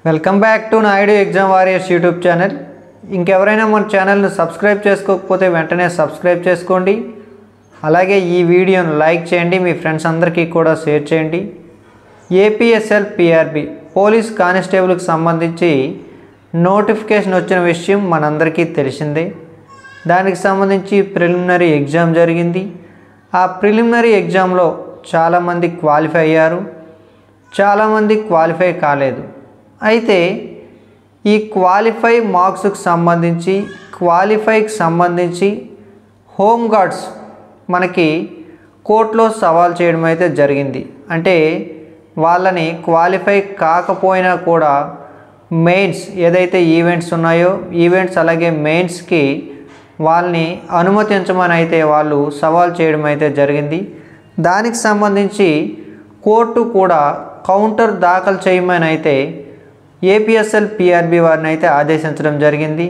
Welcome back to Naidu exam warriors YouTube channel. ఇంకెవరైనా మన ఛానల్ను సబ్స్క్రైబ్ చేసుకోకపోతే వెంటనే సబ్స్క్రైబ్ చేసుకోండి. అలాగే ఈ వీడియోను లైక్ చేయండి, మీ ఫ్రెండ్స్ అందరికీ కూడా షేర్ చేయండి. ఏపీఎస్ఎల్ పిఆర్బి పోలీస్ కానిస్టేబుల్కి సంబంధించి నోటిఫికేషన్ వచ్చిన విషయం మనందరికీ తెలిసిందే. దానికి సంబంధించి ప్రిలిమినరీ ఎగ్జామ్ జరిగింది. ఆ ప్రిలిమినరీ ఎగ్జామ్లో చాలామంది క్వాలిఫై అయ్యారు, చాలామంది క్వాలిఫై కాలేదు. అయితే ఈ క్వాలిఫై మార్క్స్కి సంబంధించి క్వాలిఫైకి సంబంధించి హోమ్ గార్డ్స్ మనకి కోర్టులో సవాల్ చేయడం అయితే జరిగింది. అంటే వాళ్ళని క్వాలిఫై కాకపోయినా కూడా మెయిన్స్ ఏదైతే ఈవెంట్స్ ఉన్నాయో ఈవెంట్స్ అలాగే మెయిన్స్కి వాళ్ళని అనుమతించమని అయితే వాళ్ళు సవాల్ చేయడం అయితే జరిగింది. దానికి సంబంధించి కోర్టు కూడా కౌంటర్ దాఖలు చేయమని అయితే ఏపీఎస్ఎల్ పిఆర్బి వారిని అయితే ఆదేశించడం జరిగింది.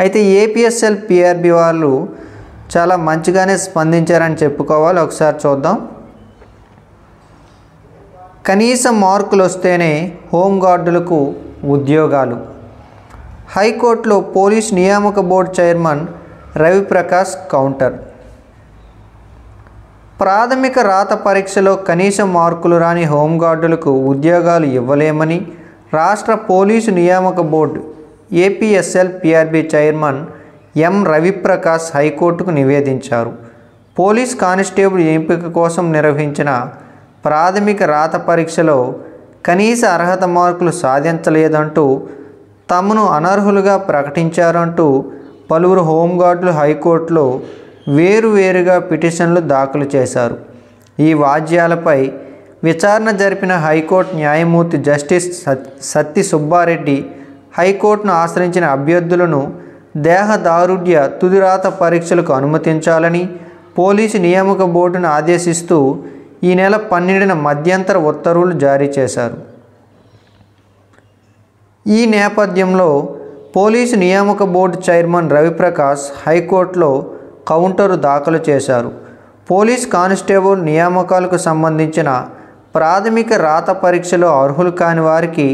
అయితే ఏపీఎస్ఎల్ పిఆర్బి వాళ్ళు చాలా మంచిగానే స్పందించారని చెప్పుకోవాలి. ఒకసారి చూద్దాం. కనీస మార్కులు వస్తేనే హోంగార్డులకు ఉద్యోగాలు. హైకోర్టులో పోలీస్ నియామక బోర్డు చైర్మన్ రవిప్రకాష్ కౌంటర్. ప్రాథమిక రాత పరీక్షలో కనీస మార్కులు రాని హోంగార్డులకు ఉద్యోగాలు ఇవ్వలేమని రాష్ట్ర పోలీసు నియామక board APSL PRB chairman M Ravi Prakash హైకోర్టుకు నివేదించారు. పోలీస్ కానిస్టేబుల్ ఎంపిక కోసం నిర్వహించిన ప్రాథమిక రాత పరీక్షలో కనీస అర్హత మార్కులు సాధించలేదంటూ తమను అనర్హులుగా ప్రకటించారంటూ పలువురు హోంగార్డులు హైకోర్టులో వేరువేరుగా పిటిషన్లు దాఖలు చేశారు. ఈ వాద్యాలపై విచారణ జరిపిన హైకోర్టు న్యాయమూర్తి జస్టిస్ సత్తి సుబ్బారెడ్డి హైకోర్టును ఆశ్రయించిన అభ్యర్థులను దేహదారుఢ్య తుదిరాత పరీక్షలకు అనుమతించాలని పోలీసు నియామక బోర్డును ఆదేశిస్తూ ఈ నెల 12న మధ్యంతర ఉత్తర్వులు జారీ చేశారు. ఈ నేపథ్యంలో పోలీసు నియామక బోర్డు చైర్మన్ రవిప్రకాష్ హైకోర్టులో కౌంటరు దాఖలు చేశారు. పోలీస్ కానిస్టేబుల్ నియామకాలకు సంబంధించిన ప్రాథమిక రాత పరీక్షలో అర్హులు కాని వారికి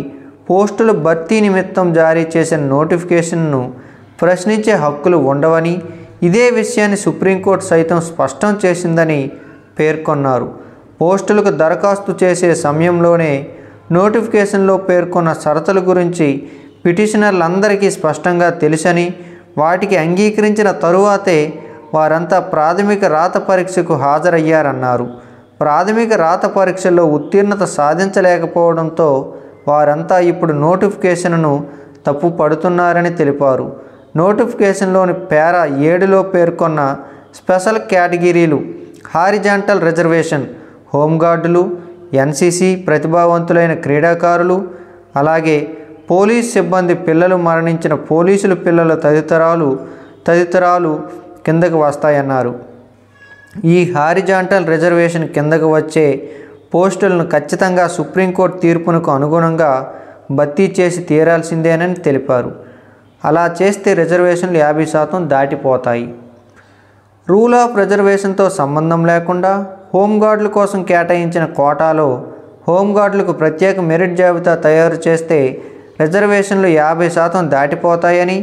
పోస్టుల భర్తీ నిమిత్తం జారీ చేసిన నోటిఫికేషన్ను ప్రశ్నించే హక్కులు ఉండవని, ఇదే విషయాన్ని సుప్రీంకోర్టు సైతం స్పష్టం చేసిందని పేర్కొన్నారు. పోస్టులకు దరఖాస్తు చేసే సమయంలోనే నోటిఫికేషన్లో పేర్కొన్న షరతుల గురించి పిటిషనర్లందరికీ స్పష్టంగా తెలుసని, వాటికి అంగీకరించిన తరువాతే వారంతా ప్రాథమిక రాత పరీక్షకు హాజరయ్యారన్నారు. ప్రాథమిక రాత పరీక్షల్లో ఉత్తీర్ణత సాధించలేకపోవడంతో వారంతా ఇప్పుడు నోటిఫికేషన్ను తప్పు పడుతున్నారని తెలిపారు. నోటిఫికేషన్లోని పారా 7లో పేర్కొన్న స్పెషల్ కేటగిరీలు హారిజాంటల్ రిజర్వేషన్, హోంగార్డులు, ఎన్సీసీ ప్రతిభావంతులైన క్రీడాకారులు, అలాగే పోలీస్ సిబ్బంది పిల్లలు మరణించిన పోలీసుల పిల్లల తదితరాలు కిందకు వస్తాయన్నారు. ఈ హారిజాంటల్ రిజర్వేషన్ కిందకు వచ్చే పోస్టులను ఖచ్చితంగా సుప్రీంకోర్టు తీర్పునకు అనుగుణంగా భర్తీ చేసి తీరాల్సిందేనని తెలిపారు. అలా చేస్తే రిజర్వేషన్లు 50% దాటిపోతాయి. రూల్ ఆఫ్ రిజర్వేషన్తో సంబంధం లేకుండా హోంగార్డుల కోసం కేటాయించిన కోటాలో హోంగార్డులకు ప్రత్యేక మెరిట్ జాబితా తయారు చేస్తే రిజర్వేషన్లు 50% దాటిపోతాయని,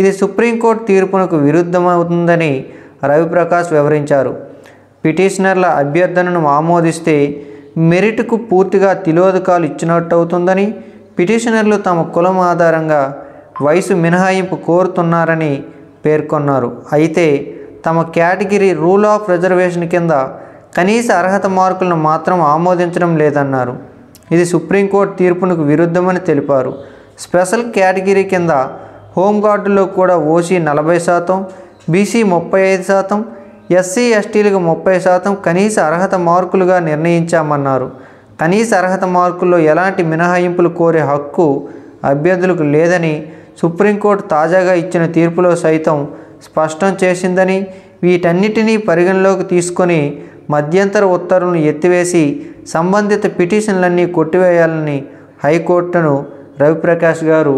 ఇది సుప్రీంకోర్టు తీర్పునకు విరుద్ధమవుతుందని రవిప్రకాష్ వివరించారు. పిటిషనర్ల అభ్యర్థనను ఆమోదిస్తే మెరిట్కు పూర్తిగా తిలోదకాలు ఇచ్చినట్టవుతుందని, పిటిషనర్లు తమ కులం ఆధారంగా వయసు మినహాయింపు కోరుతున్నారని పేర్కొన్నారు. అయితే తమ కేటగిరీ రూల్ ఆఫ్ రిజర్వేషన్ కింద కనీస అర్హత మార్కులను మాత్రం ఆమోదించడం లేదన్నారు. ఇది సుప్రీంకోర్టు తీర్పునకు విరుద్ధమని తెలిపారు. స్పెషల్ కేటగిరీ కింద హోంగార్డులో కూడా ఓసీ 40%, బీసీ 35%, ఎస్సీ ఎస్టీలకు 30% కనీస అర్హత మార్కులుగా నిర్ణయించామన్నారు. కనీస అర్హత మార్కుల్లో ఎలాంటి మినహాయింపులు కోరే హక్కు అభ్యర్థులకు లేదని సుప్రీంకోర్టు తాజాగా ఇచ్చిన తీర్పులో సైతం స్పష్టం చేసిందని, వీటన్నిటినీ పరిగణలోకి తీసుకొని మధ్యంతర ఉత్తర్వులను ఎత్తివేసి సంబంధిత పిటిషన్లన్నీ కొట్టివేయాలని హైకోర్టును రవిప్రకాష్ గారు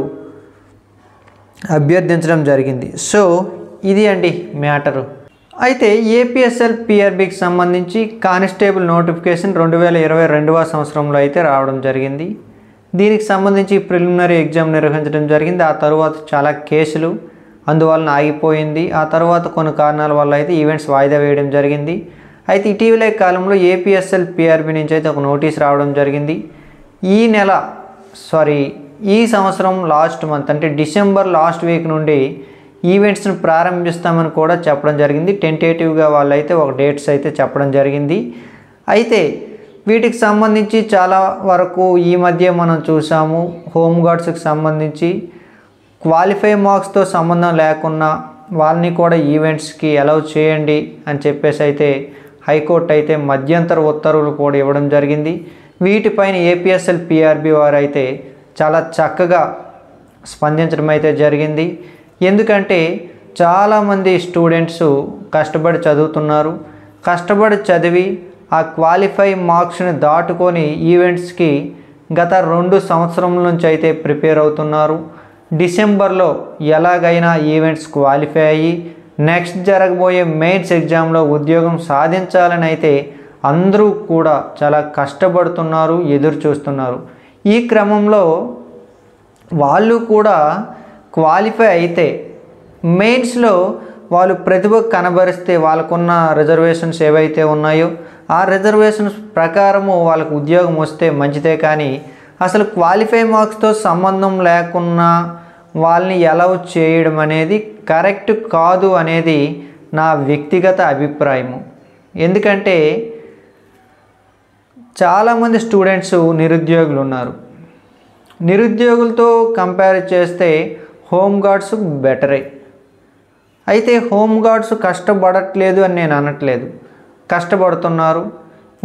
అభ్యర్థించడం జరిగింది. సో ఇది అండి మ్యాటరు. అయితే ఏపీఎస్ఎల్ పిఆర్బికి సంబంధించి కానిస్టేబుల్ నోటిఫికేషన్ 2022వ సంవత్సరంలో అయితే రావడం జరిగింది. దీనికి సంబంధించి ప్రిలిమినరీ ఎగ్జామ్ నిర్వహించడం జరిగింది. ఆ తర్వాత చాలా కేసులు అందువలన ఆగిపోయింది. ఆ తర్వాత కొన్ని కారణాల వల్ల అయితే ఈవెంట్స్ వాయిదా వేయడం జరిగింది. అయితే ఇటీవలే కాలంలో ఏపీఎస్ఎల్ పిఆర్బి నుంచి అయితే ఒక నోటీస్ రావడం జరిగింది. ఈ సంవత్సరం లాస్ట్ మంత్ అంటే డిసెంబర్ లాస్ట్ వీక్ నుండి ఈవెంట్స్ను ప్రారంభిస్తామని కూడా చెప్పడం జరిగింది. టెంటేటివ్గా వాళ్ళైతే ఒక డేట్స్ అయితే చెప్పడం జరిగింది. అయితే వీటికి సంబంధించి చాలా వరకు ఈ మధ్య మనం చూసాము, హోమ్ గార్డ్స్కి సంబంధించి క్వాలిఫై మార్క్స్తో సంబంధం లేకున్నా వాళ్ళని కూడా ఈవెంట్స్కి అలౌ చేయండి అని చెప్పేసి అయితే హైకోర్టు అయితే మధ్యంతర ఉత్తర్వులు కూడా ఇవ్వడం జరిగింది. వీటిపైన ఏపీఎస్ఎల్ పిఆర్బి వారు అయితే చాలా చక్కగా స్పందించడం అయితే జరిగింది. ఎందుకంటే చాలామంది స్టూడెంట్స్ కష్టపడి చదువుతున్నారు. కష్టపడి చదివి ఆ క్వాలిఫై మార్క్స్ని దాటుకొని ఈవెంట్స్కి గత 2 సంవత్సరాల నుంచి అయితే ప్రిపేర్ అవుతున్నారు. డిసెంబర్లో ఎలాగైనా ఈవెంట్స్ క్వాలిఫై అయ్యి నెక్స్ట్ జరగబోయే మెయిన్స్ ఎగ్జామ్లో ఉద్యోగం సాధించాలని అయితే అందరూ కూడా చాలా కష్టపడుతున్నారు, ఎదురు చూస్తున్నారు. ఈ క్రమంలో వాళ్ళు కూడా క్వాలిఫై అయితే మెయిన్స్లో వాళ్ళు ప్రతిభ కనబరిస్తే వాళ్ళకున్న రిజర్వేషన్స్ ఏవైతే ఉన్నాయో ఆ రిజర్వేషన్స్ ప్రకారము వాళ్ళకు ఉద్యోగం వస్తే మంచిదే, కానీ అసలు క్వాలిఫై మార్క్స్తో సంబంధం లేకున్నా వాళ్ళని అలౌ చేయడం అనేది కరెక్ట్ కాదు అనేది నా వ్యక్తిగత అభిప్రాయము. ఎందుకంటే చాలామంది స్టూడెంట్స్ నిరుద్యోగులు ఉన్నారు. నిరుద్యోగులతో కంపేర్ చేస్తే హోమ్ గార్డ్స్ బెటరే. అయితే హోమ్ గార్డ్స్ కష్టపడట్లేదు అని నేను అనట్లేదు, కష్టపడుతున్నారు,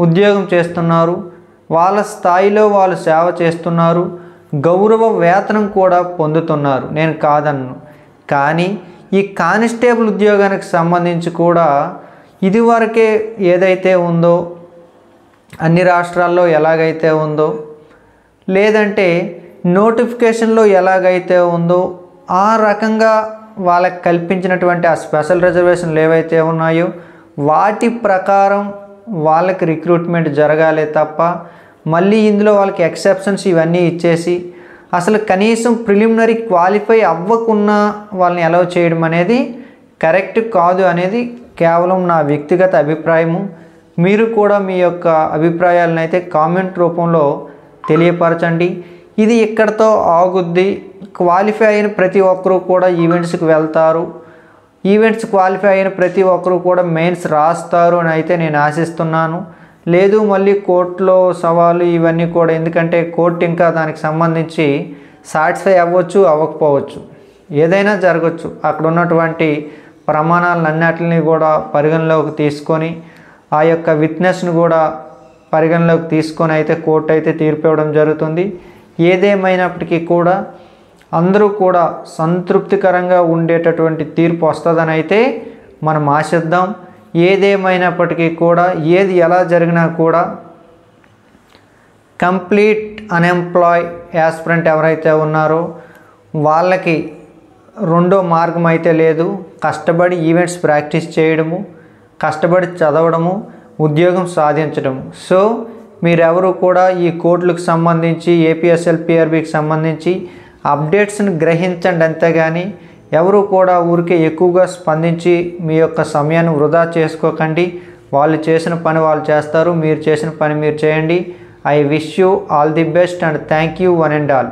ఉద్యోగం చేస్తున్నారు, వాళ్ళ స్థాయిలో వాళ్ళు సేవ చేస్తున్నారు, గౌరవ వేతనం కూడా పొందుతున్నారు, నేను కాదన్ను. కానీ ఈ కానిస్టేబుల్ ఉద్యోగానికి సంబంధించి కూడా ఇదివరకే ఏదైతే ఉందో అన్ని రాష్ట్రాల్లో ఎలాగైతే ఉందో, లేదంటే నోటిఫికేషన్లో ఎలాగైతే ఉందో ఆ రకంగా వాళ్ళకి కల్పించినటువంటి ఆ స్పెషల్ రిజర్వేషన్లు ఏవైతే ఉన్నాయో వాటి ప్రకారం వాళ్ళకి రిక్రూట్మెంట్ జరగాలే తప్ప మళ్ళీ ఇందులో వాళ్ళకి ఎక్సెప్షన్స్ ఇవన్నీ ఇచ్చేసి అసలు కనీసం ప్రిలిమినరీ క్వాలిఫై అవ్వకున్నా వాళ్ళని అలౌ చేయడం అనేది కరెక్ట్ కాదు అనేది కేవలం నా వ్యక్తిగత అభిప్రాయము. మీరు కూడా మీ యొక్క అభిప్రాయాలను అయితే కామెంట్ రూపంలో తెలియపరచండి. ఇది ఇక్కడితో ఆగుద్ది. క్వాలిఫై అయిన ప్రతి ఒక్కరూ కూడా ఈవెంట్స్కి వెళ్తారు, ఈవెంట్స్ క్వాలిఫై అయిన ప్రతి ఒక్కరూ కూడా మెయిన్స్ రాస్తారు అని అయితే నేను ఆశిస్తున్నాను. లేదు మళ్ళీ కోర్టులో సవాలు ఇవన్నీ కూడా, ఎందుకంటే కోర్టు ఇంకా దానికి సంబంధించి సాటిస్ఫై అవ్వచ్చు, అవ్వకపోవచ్చు, ఏదైనా జరగచ్చు. అక్కడ ఉన్నటువంటి ప్రమాణాలన్నిటిని కూడా పరిగణలోకి తీసుకొని ఆ యొక్క విట్నెస్ను కూడా పరిగణలోకి తీసుకొని అయితే కోర్టు అయితే తీర్పు ఇవ్వడం జరుగుతుంది. ఏదేమైనప్పటికీ కూడా అందరూ కూడా సంతృప్తికరంగా ఉండేటటువంటి తీర్పు వస్తుందని అయితే మనం ఆశిద్దాం. ఏదేమైనప్పటికీ కూడా ఏది ఎలా జరిగినా కూడా కంప్లీట్ అన్ఎంప్లాయ్ యాస్పిరెంట్ ఎవరైతే ఉన్నారో వాళ్ళకి రెండో మార్గం అయితే లేదు. కష్టపడి ఈవెంట్స్ ప్రాక్టీస్ చేయడము, కష్టపడి చదవడము, ఉద్యోగం సాధించడము. సో మీరెవరు కూడా ఈ కోర్టులకు సంబంధించి ఏపీఎస్ఎల్ పిఆర్బికి సంబంధించి అప్డేట్స్ని గ్రహించండి, అంతేగాని ఎవరు కూడా ఊరికే ఎక్కువగా స్పందించి మీ యొక్క సమయాన్ని వృధా చేసుకోకండి. వాళ్ళు చేసిన పని వాళ్ళు చేస్తారు, మీరు చేసిన పని మీరు చేయండి. I wish you all the best and thank you one and all.